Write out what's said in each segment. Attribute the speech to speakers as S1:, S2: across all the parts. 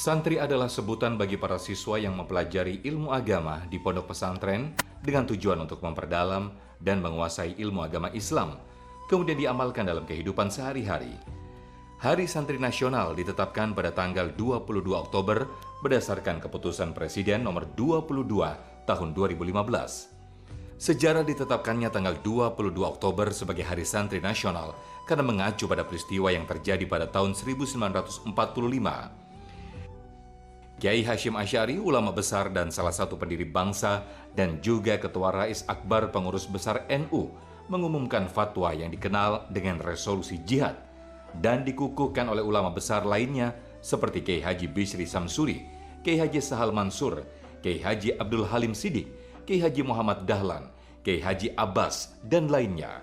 S1: Santri adalah sebutan bagi para siswa yang mempelajari ilmu agama di pondok pesantren dengan tujuan untuk memperdalam dan menguasai ilmu agama Islam, kemudian diamalkan dalam kehidupan sehari-hari. Hari Santri Nasional ditetapkan pada tanggal 22 Oktober berdasarkan keputusan Presiden nomor 22 tahun 2015. Sejarah ditetapkannya tanggal 22 Oktober sebagai Hari Santri Nasional karena mengacu pada peristiwa yang terjadi pada tahun 1945. Kiai Hashim Asy'ari, ulama besar dan salah satu pendiri bangsa dan juga Ketua Rais Akbar Pengurus Besar NU, mengumumkan fatwa yang dikenal dengan resolusi jihad dan dikukuhkan oleh ulama besar lainnya seperti Kiai Haji Bishri Samsuri, Kiai Haji Sahal Mansur, Kiai Haji Abdul Halim Sidik, Kiai Haji Muhammad Dahlan, Kiai Haji Abbas, dan lainnya.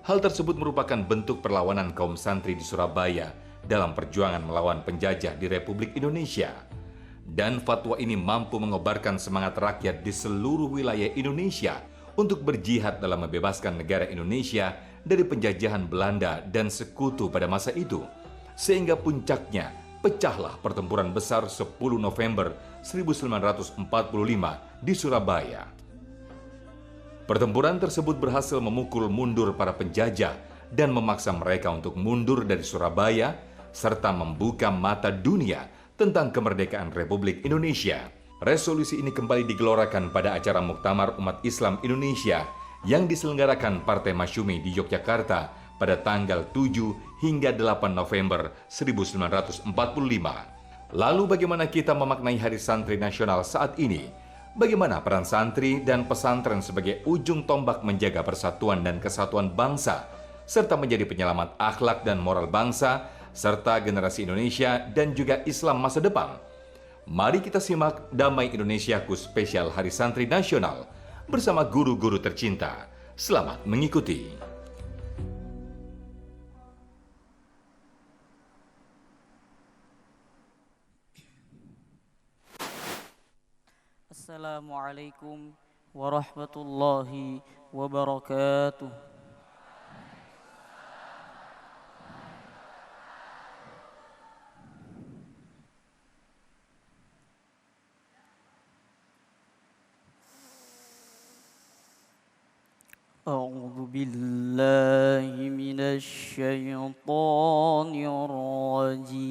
S1: Hal tersebut merupakan bentuk perlawanan kaum santri di Surabaya dalam perjuangan melawan penjajah di Republik Indonesia. Dan fatwa ini mampu mengobarkan semangat rakyat di seluruh wilayah Indonesia untuk berjihad dalam membebaskan negara Indonesia dari penjajahan Belanda dan sekutu pada masa itu. Sehingga puncaknya pecahlah pertempuran besar 10 November 1945 di Surabaya. Pertempuran tersebut berhasil memukul mundur para penjajah dan memaksa mereka untuk mundur dari Surabaya serta membuka mata dunia tentang kemerdekaan Republik Indonesia. Resolusi ini kembali digelorakan pada acara Muktamar Umat Islam Indonesia yang diselenggarakan Partai Masyumi di Yogyakarta pada tanggal 7 hingga 8 November 1945. Lalu bagaimana kita memaknai Hari Santri Nasional saat ini? Bagaimana peran santri dan pesantren sebagai ujung tombak menjaga persatuan dan kesatuan bangsa, serta menjadi penyelamat akhlak dan moral bangsa, serta generasi Indonesia dan juga Islam masa depan? Mari kita simak Damai Indonesiaku spesial Hari Santri Nasional bersama guru-guru tercinta. Selamat mengikuti.
S2: Assalamualaikum warahmatullahi wabarakatuh. أعوذ بالله من الشيطان الرجيم.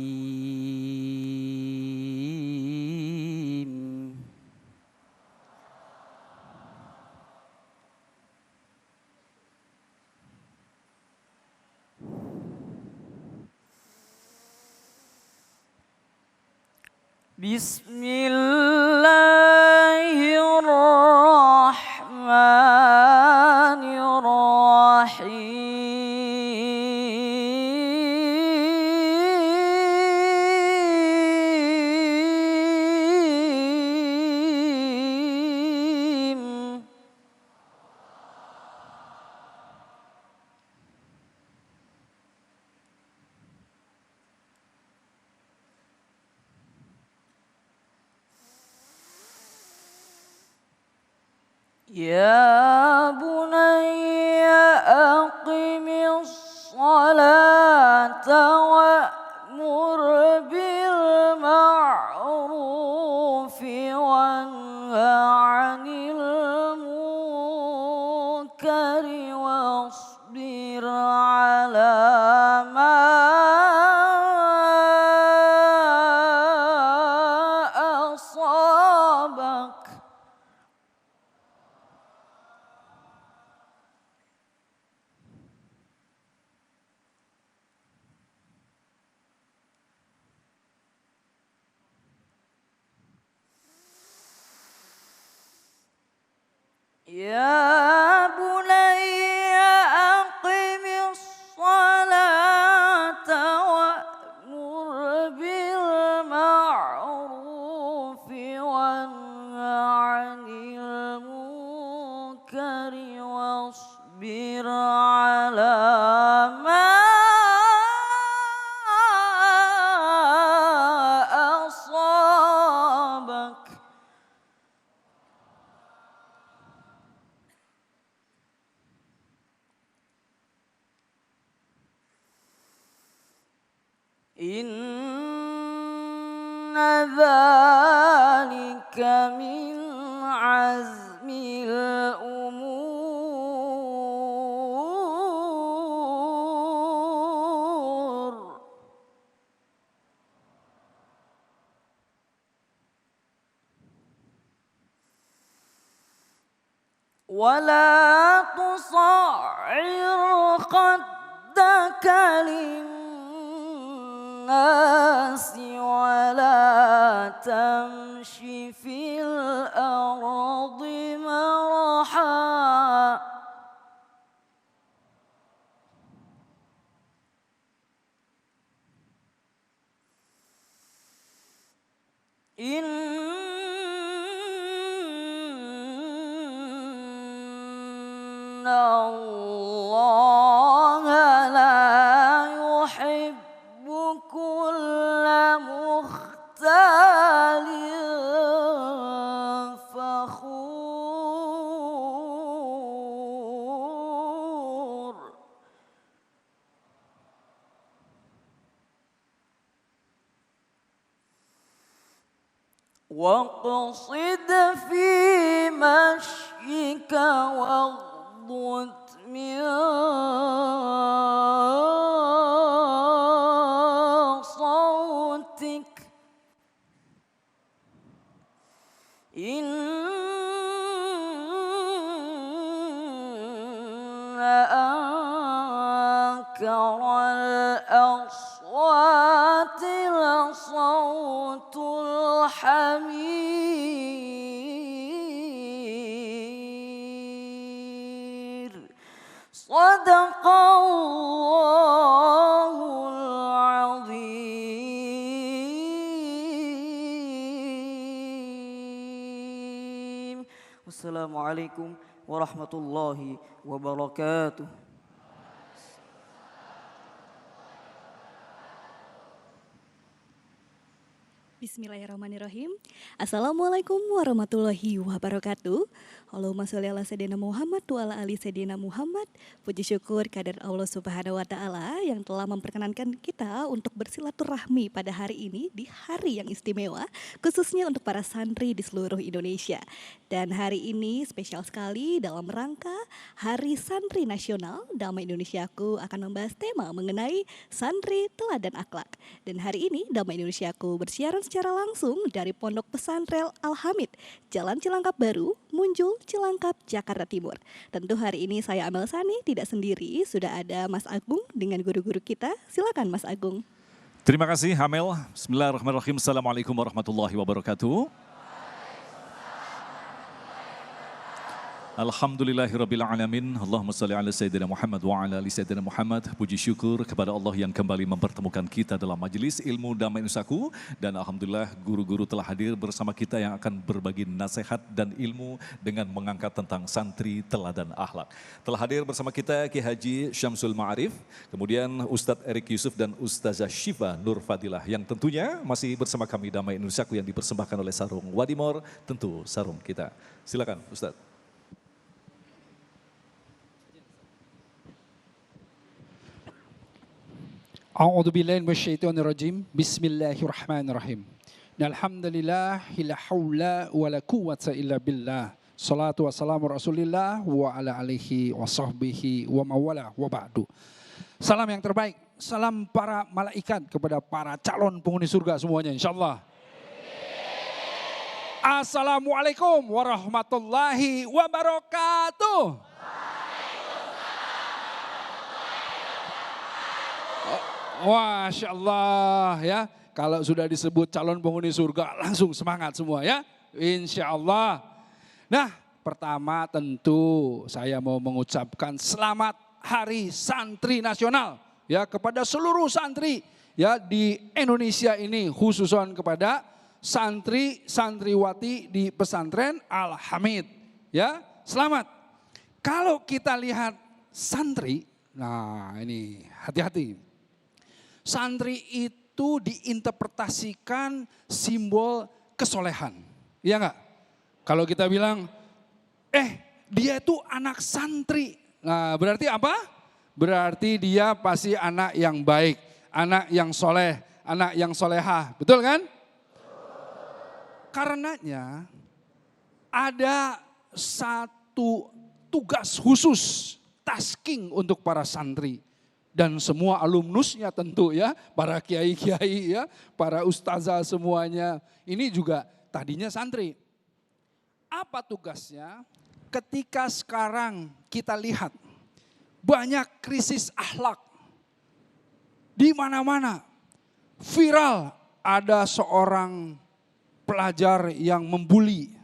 S2: بسم الله الرحمن الرحيم. يا بني أقم الصلاة وأمر بالمعروف وانه عن المنكر واصبر على ما أصابك. يا بني أقم الصلاة وأمر بالمعروف وانه عن المنكر واصبر على ما أصابك. إن ذلك من عزم الأمور ولا تصعر خدك للناس ولا تمش في الأرض مرحا إن الله لا يحب كل مختال فخور واقصد في مشيك واغضض من صوتك إن أنكر الأصوات لصوت الحمير صدق الله العظيم والسلام عليكم ورحمة الله وبركاته.
S3: Bismillahirrahmanirrahim. Assalamualaikum warahmatullahi wabarakatuh. Allahumma sholli ala sayyidina Muhammad wa ala ali sayyidina Muhammad. Puji syukur kehadirat Allah Subhanahu wa taala yang telah memperkenankan kita untuk bersilaturahmi pada hari ini di hari yang istimewa khususnya untuk para santri di seluruh Indonesia. Dan hari ini spesial sekali dalam rangka Hari Santri Nasional. Damai Indonesiaku akan membahas tema mengenai santri teladan akhlak. Dan hari ini Damai Indonesiaku bersiaran secara langsung dari Pondok Pesantren Al-Hamid, Jalan Cilangkap Baru, Munjul, Cilangkap, Jakarta Timur. Tentu hari ini saya Amel Sani tidak sendiri, sudah ada Mas Agung dengan guru-guru kita. Silakan Mas Agung.
S4: Terima kasih Amel. Bismillahirrahmanirrahim. Assalamualaikum warahmatullahi wabarakatuh. Alhamdulillahirrabbilalamin. Allahumma salli ala Sayyidina Muhammad wa ala ali Sayyidina Muhammad. Puji syukur kepada Allah yang kembali mempertemukan kita dalam majelis ilmu Damai Nusaku. Dan Alhamdulillah guru-guru telah hadir bersama kita yang akan berbagi nasihat dan ilmu dengan mengangkat tentang santri teladan akhlak. Telah hadir bersama kita Ki Haji Syamsul Ma'arif, kemudian Ustadz Erik Yusuf dan Ustazah Syifa Nur Fadilah yang tentunya masih bersama kami Damai Nusaku yang dipersembahkan oleh Sarung Wadimor, tentu sarung kita. Silakan Ustadz.
S5: A'udzu billahi minasyaitonir rajim. Bismillahirrahmanirrahim. Alhamdulillah la haula wala quwwata illa billah. Salatu wassalamu Rasulillah wa ala alihi wa sahbihi wa mawala wa ba'du. Salam yang terbaik, salam para malaikat kepada para calon penghuni surga semuanya insyaallah. Assalamualaikum warahmatullahi wabarakatuh. Masya Allah ya, kalau sudah disebut calon penghuni surga langsung semangat semua ya, insya Allah. Nah pertama tentu saya mau mengucapkan selamat Hari Santri Nasional ya kepada seluruh santri ya di Indonesia ini, khususnya kepada santri santriwati di pesantren Al-Hamid ya, selamat. Kalau kita lihat santri, nah ini hati-hati. Santri itu diinterpretasikan simbol kesolehan, iya enggak? Kalau kita bilang, dia itu anak santri, nah berarti apa? Berarti dia pasti anak yang baik, anak yang soleh, anak yang solehah, betul kan? karenanya ada satu tugas khusus, tasking untuk para santri. Dan semua alumnusnya tentu ya, para kiai-kiai ya, para ustazah semuanya. Ini juga tadinya santri. Apa tugasnya? Ketika sekarang kita lihat banyak krisis akhlak. Di mana-mana viral ada seorang pelajar yang membuli,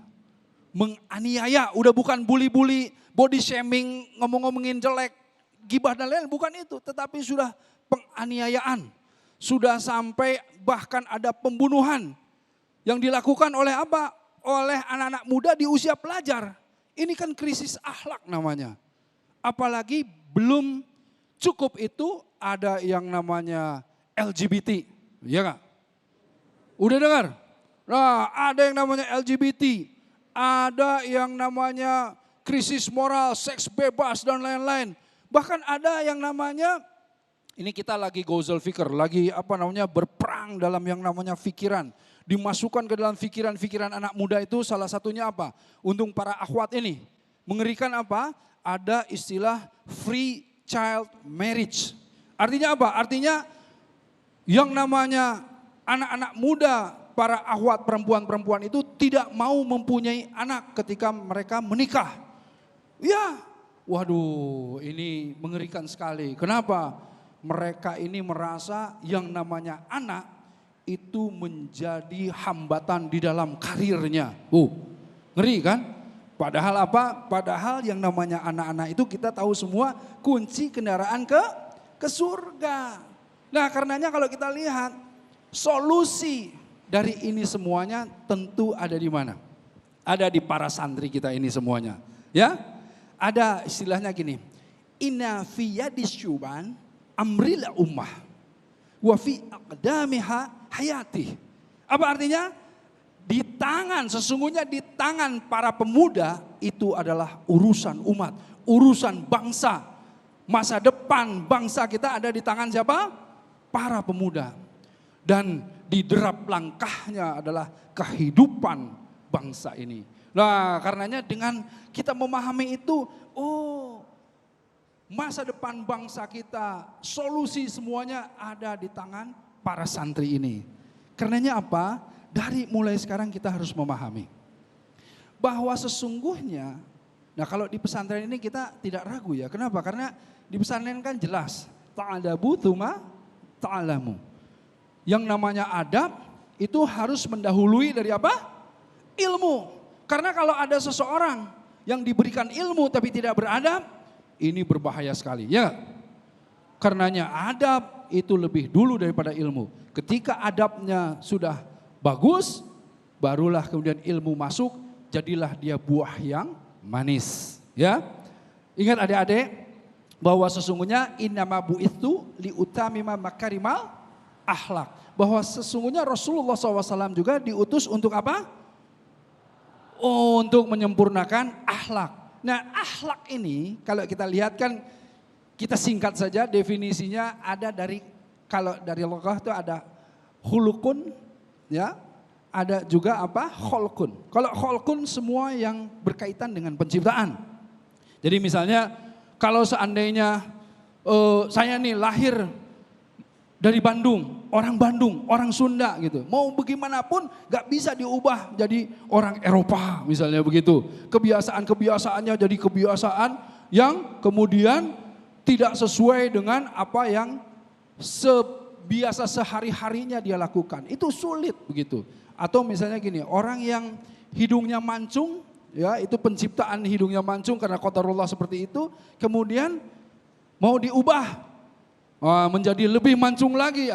S5: menganiaya, udah bukan bully-bully, body shaming, ngomong-ngomongin jelek, gibah dan lain, bukan itu, tetapi sudah penganiayaan. Sudah sampai bahkan ada pembunuhan yang dilakukan oleh apa? Oleh anak-anak muda di usia pelajar. Ini kan krisis akhlak namanya. Apalagi belum cukup itu ada yang namanya LGBT. Iya gak? Udah dengar? Nah, ada yang namanya LGBT. Ada yang namanya krisis moral, seks bebas dan lain-lain. Bahkan ada yang namanya, ini kita lagi gozal fikir, lagi berperang dalam yang namanya fikiran. Dimasukkan ke dalam fikiran-fikiran anak muda itu salah satunya apa? Untuk para akhwat ini. Mengerikan apa? Ada istilah free child marriage. Artinya apa? Artinya yang namanya anak-anak muda, para akhwat perempuan-perempuan itu tidak mau mempunyai anak ketika mereka menikah. Ya, waduh ini mengerikan sekali. Kenapa? Mereka ini merasa yang namanya anak itu menjadi hambatan di dalam karirnya. Ngeri kan? Padahal apa? Padahal yang namanya anak-anak itu kita tahu semua kunci kendaraan ke surga. Nah karenanya kalau kita lihat solusi dari ini semuanya tentu ada di mana? Ada di para santri kita ini semuanya. Ya, ada istilahnya gini. Inna fi yadis syuban amril ummah wa fi aqdamiha hayati. Apa artinya? Sesungguhnya di tangan para pemuda itu adalah urusan umat, urusan bangsa. Masa depan bangsa kita ada di tangan siapa? Para pemuda. Dan di derap langkahnya adalah kehidupan bangsa ini. Nah karenanya dengan kita memahami itu, masa depan bangsa kita, solusi semuanya ada di tangan para santri ini. Karenanya apa? Dari mulai sekarang kita harus memahami bahwa sesungguhnya, nah kalau di pesantren ini kita tidak ragu ya. Kenapa? Karena di pesantren kan jelas, ta'adabu tsumma ta'alamu. Yang namanya adab itu harus mendahului dari apa? Ilmu. Karena kalau ada seseorang yang diberikan ilmu tapi tidak beradab, ini berbahaya sekali. Ya, karenanya adab itu lebih dulu daripada ilmu. Ketika adabnya sudah bagus, barulah kemudian ilmu masuk, jadilah dia buah yang manis. Ya, ingat adik-adik bahwa sesungguhnya innama bu'itsu liutamima makarimal akhlak. Bahwa sesungguhnya Rasulullah SAW juga diutus untuk apa? Untuk menyempurnakan akhlak. Nah akhlak ini kalau kita lihat kan, kita singkat saja definisinya ada dari, kalau dari lughah itu ada hulukun, ya, ada juga apa? Kholkun. Kalau kholkun semua yang berkaitan dengan penciptaan. Jadi misalnya kalau seandainya saya nih lahir dari Bandung, orang Sunda gitu. Mau bagaimanapun gak bisa diubah jadi orang Eropa misalnya begitu. Kebiasaan-kebiasaannya jadi kebiasaan yang kemudian tidak sesuai dengan apa yang biasa sehari-harinya dia lakukan. Itu sulit begitu. Atau misalnya gini, orang yang hidungnya mancung, ya itu penciptaan hidungnya mancung karena qadarullah seperti itu, kemudian mau diubah menjadi lebih mancung lagi,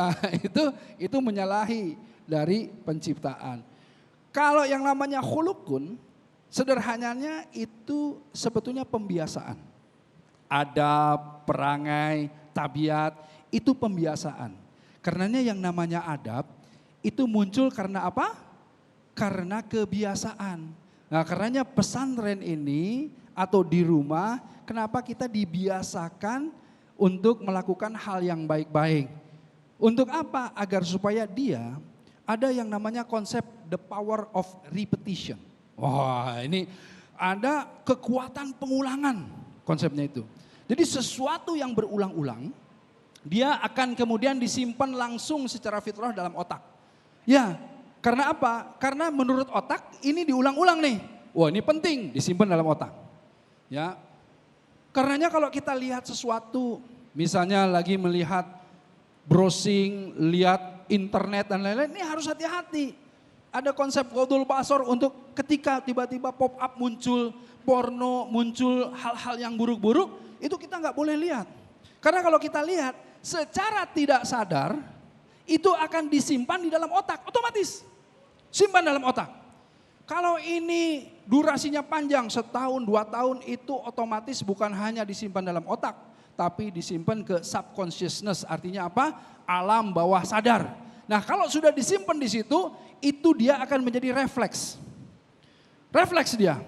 S5: itu menyalahi dari penciptaan. Kalau yang namanya khulukun, sederhananya itu sebetulnya pembiasaan. Adab, perangai, tabiat, itu pembiasaan. Karenanya yang namanya adab, itu muncul karena apa? Karena kebiasaan. Nah karenanya pesantren ini atau di rumah, kenapa kita dibiasakan untuk melakukan hal yang baik-baik. Untuk apa? Agar supaya dia ada yang namanya konsep the power of repetition. Wah, ini ada kekuatan pengulangan konsepnya itu. Jadi sesuatu yang berulang-ulang, dia akan kemudian disimpan langsung secara fitrah dalam otak. Ya, karena apa? Karena menurut otak ini diulang-ulang nih. Wah, ini penting, disimpan dalam otak. Ya, karenanya kalau kita lihat sesuatu, misalnya lagi melihat browsing, lihat internet dan lain-lain, ini harus hati-hati. Ada konsep qadul basar untuk ketika tiba-tiba pop up muncul porno, muncul hal-hal yang buruk-buruk, itu kita nggak boleh lihat. Karena kalau kita lihat secara tidak sadar, itu akan disimpan di dalam otak, otomatis. Simpan dalam otak. Kalau ini durasinya panjang, setahun, 2 tahun, itu otomatis bukan hanya disimpan dalam otak, tapi disimpan ke subconsciousness, artinya apa? Alam bawah sadar. Nah kalau sudah disimpan di situ, itu dia akan menjadi refleks. Refleks dia.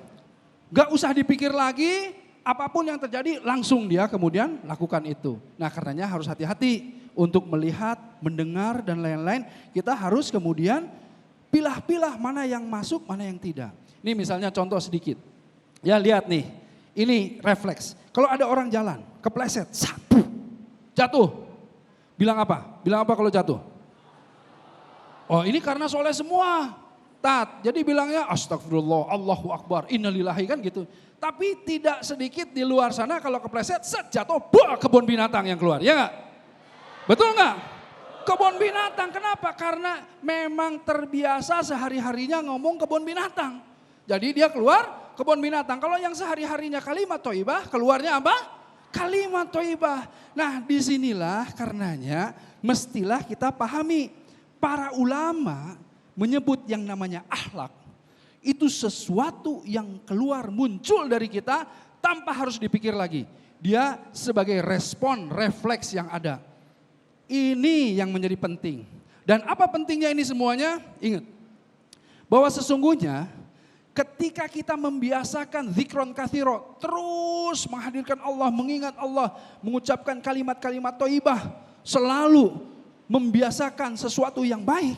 S5: Gak usah dipikir lagi, apapun yang terjadi langsung dia kemudian lakukan itu. Nah karenanya harus hati-hati untuk melihat, mendengar dan lain-lain. Kita harus kemudian pilah-pilah mana yang masuk, mana yang tidak. Ini misalnya contoh sedikit. Ya lihat nih, ini refleks. Kalau ada orang jalan, kepleset, jatuh. Bilang apa? Bilang apa kalau jatuh? Oh ini karena soleh semua. Jadi bilangnya astagfirullah, Allahu Akbar, innalillahi kan gitu. Tapi tidak sedikit di luar sana kalau kepleset, jatuh, kebun binatang yang keluar. Ya enggak? Betul enggak? Kebun binatang, kenapa? Karena memang terbiasa sehari-harinya ngomong kebun binatang. Jadi dia keluar kebun binatang. Kalau yang sehari-harinya kalimat thayyibah, keluarnya apa? Kalimat thayyibah. Nah disinilah karenanya mestilah kita pahami. Para ulama menyebut yang namanya akhlak. Itu sesuatu yang keluar muncul dari kita tanpa harus dipikir lagi. Dia sebagai respon, refleks yang ada. Ini yang menjadi penting. Dan apa pentingnya ini semuanya? Ingat, bahwa sesungguhnya ketika kita membiasakan zikron kathiro, terus menghadirkan Allah, mengingat Allah, mengucapkan kalimat-kalimat thayyibah, selalu membiasakan sesuatu yang baik.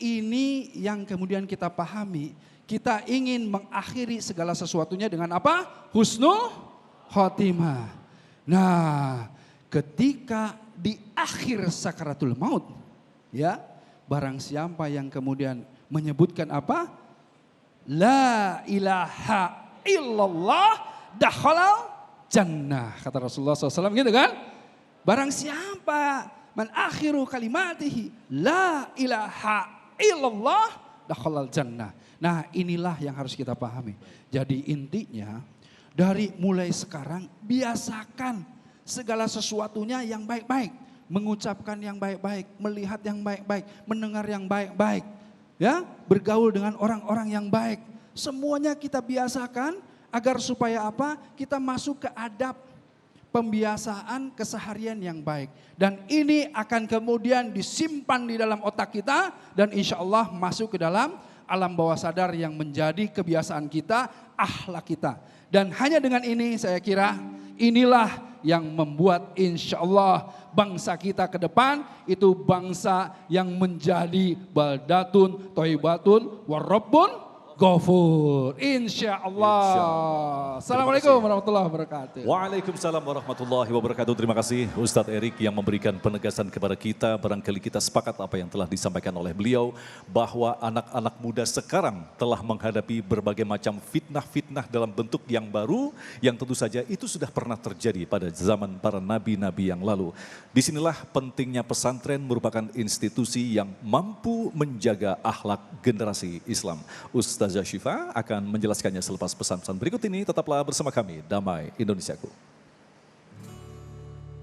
S5: Ini yang kemudian kita pahami, kita ingin mengakhiri segala sesuatunya dengan apa? Husnul khotimah. Nah, ketika di akhir sakaratul maut, ya, barang siapa yang kemudian menyebutkan apa? La ilaha illallah dakhalal jannah. Kata Rasulullah SAW gitu kan? Barang siapa man akhiru kalimatihi la ilaha illallah dakhalal jannah. Nah inilah yang harus kita pahami. Jadi intinya dari mulai sekarang biasakan segala sesuatunya yang baik-baik. Mengucapkan yang baik-baik, melihat yang baik-baik, mendengar yang baik-baik. Ya, bergaul dengan orang-orang yang baik. Semuanya kita biasakan agar supaya apa? Kita masuk ke adab pembiasaan keseharian yang baik. Dan ini akan kemudian disimpan di dalam otak kita dan insya Allah masuk ke dalam alam bawah sadar yang menjadi kebiasaan kita, akhlak kita. Dan hanya dengan ini saya kira inilah yang membuat insya Allah bangsa kita ke depan itu bangsa yang menjadi baldatun, thayyibatun, warabbun ghafur. Insya Allah. Assalamualaikum warahmatullahi wabarakatuh.
S4: Waalaikumsalam warahmatullahi wabarakatuh. Terima kasih Ustadz Erik yang memberikan penegasan kepada kita. Barangkali kita sepakat apa yang telah disampaikan oleh beliau. Bahwa anak-anak muda sekarang telah menghadapi berbagai macam fitnah-fitnah dalam bentuk yang baru. Yang tentu saja itu sudah pernah terjadi pada zaman para nabi-nabi yang lalu. Disinilah pentingnya pesantren merupakan institusi yang mampu menjaga akhlak generasi Islam. Ustazah Syifa akan menjelaskannya selepas pesan-pesan berikut ini. Tetaplah bersama kami, Damai Indonesiaku.